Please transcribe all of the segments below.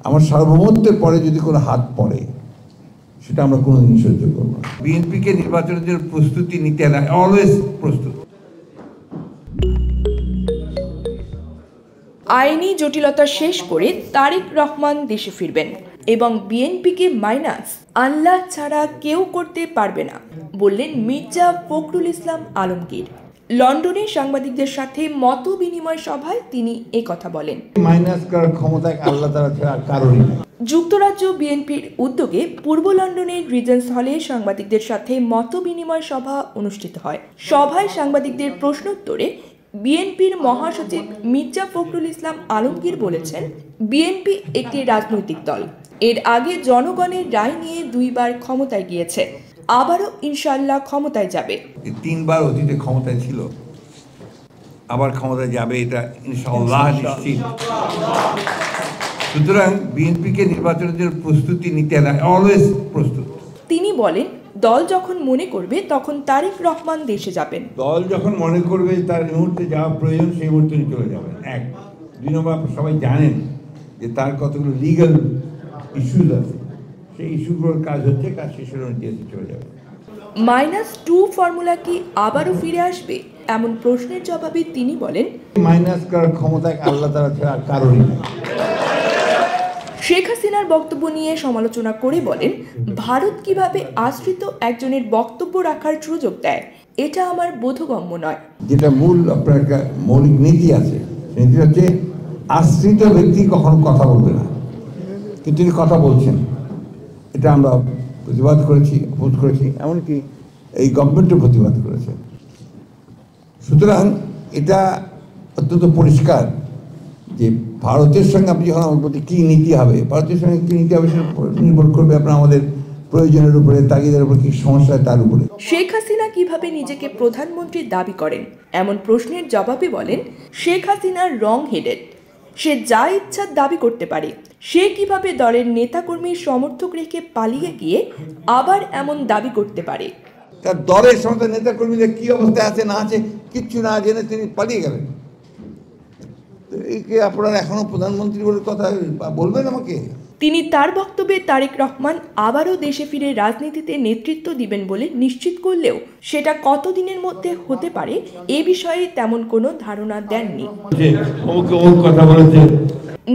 আমার সার্বভৌমত্বের পরে যদি কোনো হাত পড়ে সেটা আমরা কোনোদিন সহ্য করব না। বিএনপিকে নির্বাচনের জন্য প্রস্তুতি নিতে অলওয়েজ প্রস্তুত। আইনি জটিলতা শেষ করে তারেক রহমান দেশে ফিরবেন এবং বিএনপিকে মাইনাস আল্লাহ ছাড়া কেউ করতে পারবে না বললেন মির্জা ফখরুল ইসলাম আলমগীর। লন্ডনে সাংবাদিকদের সাথে মত বিনিময় সভায় তিনি একথা বলেন। মাইনাস করার ক্ষমতা আল্লাহ তাআলা ছাড়া কারোরই নেই। যুক্তরাজ্য বিএনপির উদ্যোগে পূর্ব লন্ডনের রিজেন্স হলে সাংবাদিকদের সাথে মত বিনিময় সভা অনুষ্ঠিত হয়। সভায় সাংবাদিকদের প্রশ্নোত্তরে বিএনপির মহাসচিব মির্জা ফখরুল ইসলাম আলমগীর বলেছেন, বিএনপি একটি রাজনৈতিক দল। এর আগে জনগণের রায় নিয়ে 2 বার ক্ষমতায় গিয়েছে, আবারও ইনশাআল্লাহ ক্ষমতায় যাবে। 3 বার অতীতে ক্ষমতায় ছিল, আবার ক্ষমতায় যাবে, এটা ইনশাআল্লাহ নিশ্চিত। সুতরাং বিএনপিকে নির্বাচনের জন্য প্রস্তুতি নিতে অলওয়েজ প্রস্তুত। তিনি বলেন, দল যখন মনে করবে তখন তারেক রহমান দেশে যাবেন। দল যখন মনে করবে তার মুহূর্তে যাওয়া প্রয়োজন সেই মুহূর্তে চলে যাবেন। 1 2 নম্বর, সবাই জানেন যে তার কতগুলো লিগ্যাল ইস্যুজ আছে, সেই ইস্যুগুলোর কাজ হচ্ছে, কাজ শেষের অনুযায়ী চলে যাবে। -2 ফর্মুলা কি আবারও ফিরে আসবে? এমন প্রশ্নের জবাবে তিনি বলেন, মাইনাস করার ক্ষমতা আল্লাহ তাআলা ছাড়া কারোরই নেই। শেখ হাসিনার বক্তব্য নিয়ে সমালোচনা করে বলেন, ভারত কিভাবে আশ্রিত একজনের বক্তব্য রাখার সুযোগ দেয়, এটা আমার বোধগম্য নয়। যেটা মূল আপনার একটা মৌলিক নীতি আছে, নীতি হচ্ছে আশ্রিত ব্যক্তি কখনো কথা বলবে না, কিন্তু তিনি কথা বলছেন। এটা আমরা প্রতিবাদ করেছি, অপোজ করেছি, এমনকি এই গভর্নমেন্টও প্রতিবাদ করেছে। সুতরাং এটা অত্যন্ত পরিষ্কার যে ভারতের সঙ্গে আপনি যখন আমার প্রতি কী নীতি হবে, ভারতের সঙ্গে কী নীতি হবে সেটা নির্ভর করবে আপনার আমাদের প্রয়োজনের উপরে, তাগিদের উপরে, কী সমস্যা তার উপরে। শেখ হাসিনা কিভাবে নিজেকে প্রধানমন্ত্রী দাবি করেন এমন প্রশ্নের জবাবে বলেন, শেখ হাসিনা রং হেডেড, সে যা ইচ্ছা দাবি করতে পারে। সে কিভাবে দলের নেতাকর্মীর সমর্থক রেখে পালিয়ে গিয়ে আবার এমন দাবি করতে পারে? তার দলের সমস্ত নেতাকর্মীদের কী অবস্থায় আছে না আছে কিচ্ছু না জেনে তিনি পালিয়ে গেলেন। একে আপনারা এখনো প্রধানমন্ত্রী বলে কথা বলবেন আমাকে? তিনি তার বক্তব্যে তারেক রহমান আবারও দেশে ফিরে রাজনীতিতে নেতৃত্ব দিবেন বলে নিশ্চিত করলেও সেটা কতদিনের মধ্যে হতে পারে এ বিষয়ে তেমন কোনো ধারণা দেননি।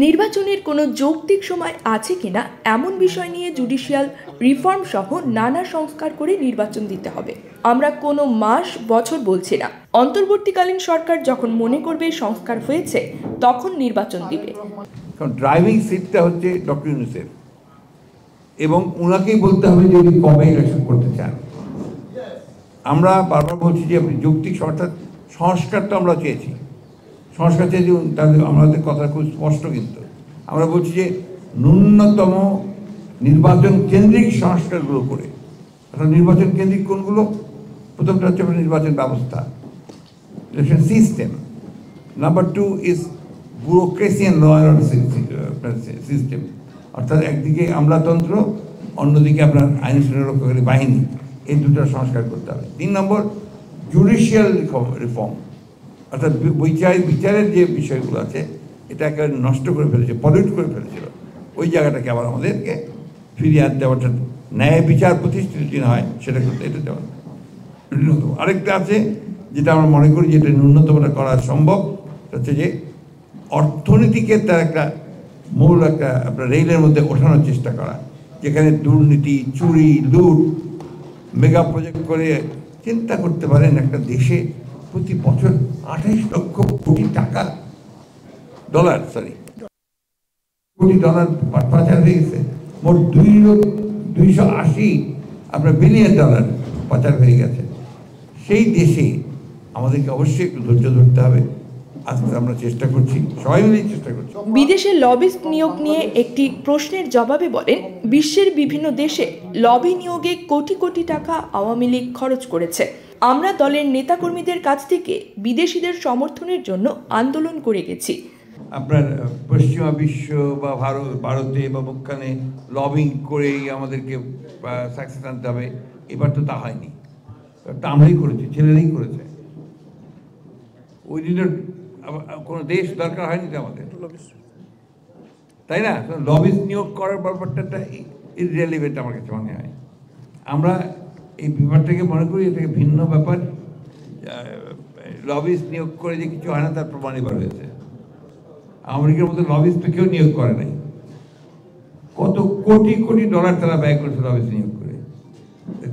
নির্বাচনের কোনো যৌক্তিক সময় আছে কিনা এমন বিষয় নিয়ে জুডিশিয়াল রিফর্ম সহ নানা সংস্কার করে নির্বাচন দিতে হবে। আমরা কোনো মাস বছর বলছি না, অন্তর্বর্তীকালীন সরকার যখন মনে করবে সংস্কার হয়েছে তখন নির্বাচন দিবে। কারণ ড্রাইভিং সিটটা হচ্ছে ডক্টর ইউনূসের, এবং ওনাকেই বলতে হবে যে উনি কবে ইলেকশন করতে চান। আমরা বারবার বলছি যে আপনি যৌক্তিক সংস্কার তো আমরা চেয়েছি, সংস্কার চেয়েছি, তাদের আমাদের কথা খুব স্পষ্ট, কিন্তু আমরা বলছি যে ন্যূনতম নির্বাচন কেন্দ্রিক সংস্কারগুলো করে। অর্থাৎ নির্বাচন কেন্দ্রিক কোনগুলো? প্রথমটা হচ্ছে নির্বাচন ব্যবস্থা, election system. Number 2 is bureaucracy and law and order system, অর্থাৎ একদিকে আমলাতন্ত্র, অন্যদিকে আপনার আইন শৃঙ্খলাকারী বাহিনী, এই দুটো সংস্কার করতে হবে। 3 নম্বর জুডিশিয়াল রিফর্ম, অর্থাৎ বিচারের যে বিষয়গুলো আছে এটা একেবারে নষ্ট করে ফেলেছে, পলিউট করে ফেলেছিল, ওই জায়গাটাকে আবার আমাদেরকে ফিরিয়ে আনতে, অর্থাৎ ন্যায় বিচার প্রতিষ্ঠিত হয় সেটা করতে, এটা দেওয়া ন্যূনতম। আরেকটা আছে যেটা আমরা মনে করি যেটা ন্যূনতমটা করা সম্ভব, হচ্ছে যে অর্থনীতিকে তার একটা মূল একটা আপনার রেলের মধ্যে ওঠানোর চেষ্টা করা, যেখানে দুর্নীতি, চুরি, লুট, মেগা প্রজেক্ট করে চিন্তা করতে পারেন একটা দেশে প্রতি বছর 28 লক্ষ কোটি টাকা কোটি ডলার পাচার হয়ে গেছে। মোট 280 আপনার বিলিয়ন ডলার পাচার হয়ে গেছে। সেই দেশে আমাদেরকে অবশ্যই একটু ধৈর্য ধরতে হবে। আজকে আমরা চেষ্টা করছি, সবাই মিলে চেষ্টা করছি। বিদেশে লবিস্ট নিয়োগ নিয়ে একটি প্রশ্নের জবাবে বলেন, বিশ্বের বিভিন্ন দেশে লবি নিয়োগে কোটি কোটি টাকা আওয়ামী লীগ খরচ করেছে। আমরা দলের নেতাকর্মীদের কাছ থেকে বিদেশিদের সমর্থনের জন্য আন্দোলন করে গেছি। আপনার পশ্চিমা বিশ্ব বা ভারতে বা মুখখানে লবিং করেই আমাদেরকে সাকসেস আনতে হবে, এবার তো তা হয়নি। তা আমরাই করেছি, ছেলেরাই করেছে। ওই দিনের কোনো দেশ দরকার হয়নি তো আমাদের। তাই না? লবিস্ট নিয়োগ করার ব্যাপারটা ইররিলেভেন্ট আমার কাছে মনে হয়। আমরা এই ব্যাপারটাকে মনে করি এটাকে ভিন্ন ব্যাপার। লবিস্ট নিয়োগ করে যে কিছু হয় না তার প্রমাণ এবার হয়েছে। আমেরিকার মতো লবিস্ট কেউ নিয়োগ করে নাই, কত কোটি কোটি ডলার তারা ব্যয় করেছে লবিস্ট নিয়োগ করে।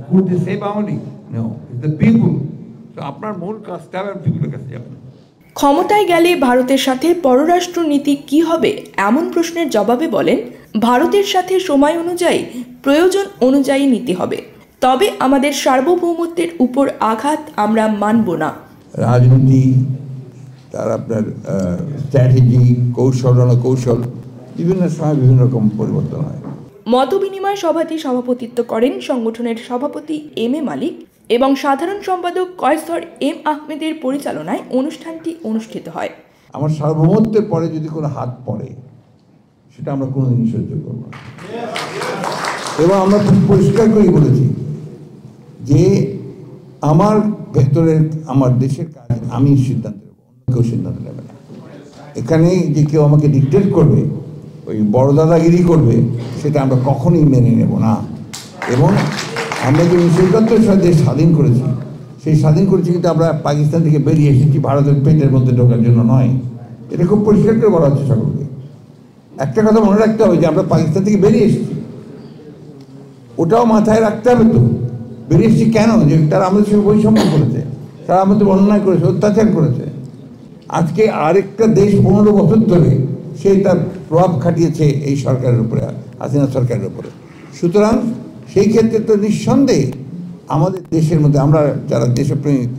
Could they save Amali? No, it's the people. So আপনার মূল কাজটা হবে পিপলের কাছে যাবেন। ক্ষমতায় গেলে ভারতের সাথে পররাষ্ট্র নীতি কী হবে এমন প্রশ্নের জবাবে বলেন, ভারতের সাথে সময় অনুযায়ী প্রয়োজন অনুযায়ী নীতি হবে, তবে আমাদের সার্বভৌমত্বের উপর আঘাত আমরা মানব না। রাজনীতি, তার আপনার স্ট্র্যাটেজি, কৌশল, রণকৌশল বিভিন্ন সময় বিভিন্ন রকম পরিবর্তন হয়। মতবিনিময় সভাটি সভাপতিত্ব করেন সংগঠনের সভাপতি এম এ মালিক এবং সাধারণ সম্পাদক কয়সর এম আহমেদের পরিচালনায় অনুষ্ঠানটি অনুষ্ঠিত হয়। আমার সার্বভৌমত্বের পরে যদি কোনো হাত পড়ে সেটা আমরা কোনোদিনই সহ্য করব না। এবং আমরা খুব পরিষ্কার করেই বলেছি যে আমার ভেতরের আমার দেশের কাজ আমি সিদ্ধান্ত নেব, অন্য কেউ সিদ্ধান্ত নেবে না। এখানে যে কেউ আমাকে ডিকটেট করবে, ওই বড় দাদাগিরি করবে, সেটা আমরা কখনোই মেনে নেব না। এবং আমরা যে 1971 সালে দেশ স্বাধীন করেছি, সেই স্বাধীন করেছি কিন্তু আমরা পাকিস্তান থেকে বেরিয়ে এসেছি ভারতের পেটের মধ্যে ঢোকার জন্য নয়। এটা খুব পরিষ্কার করে বলা হচ্ছে সকলকে। একটা কথা মনে রাখতে হবে যে আমরা পাকিস্তান থেকে বেরিয়ে এসেছি, ওটাও মাথায় রাখতে হবে। তো বেরিয়ে এসেছি কেন? যে তারা আমাদের সঙ্গে বৈষম্য করেছে, তারা আমাদের অন্যায় করেছে, অত্যাচার করেছে। আজকে আরেকটা দেশ 15 বছর ধরে সে তার প্রভাব খাটিয়েছে এই সরকারের উপরে, হাসিনা সরকারের উপরে। সুতরাং সেই ক্ষেত্রে তো নিঃসন্দেহে আমাদের দেশের মধ্যে আমরা যারা দেশপ্রেমিক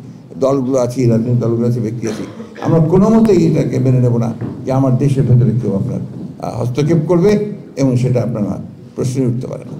দলগুলো আছি, রাজনৈতিক দলগুলো আছে, ব্যক্তি আছি, আমরা কোনো মতেই এটাকে মেনে নেব না যে আমার দেশের ভেতরে কেউ আপনার হস্তক্ষেপ করবে এবং সেটা আপনারা প্রশ্নই উঠতে পারে না।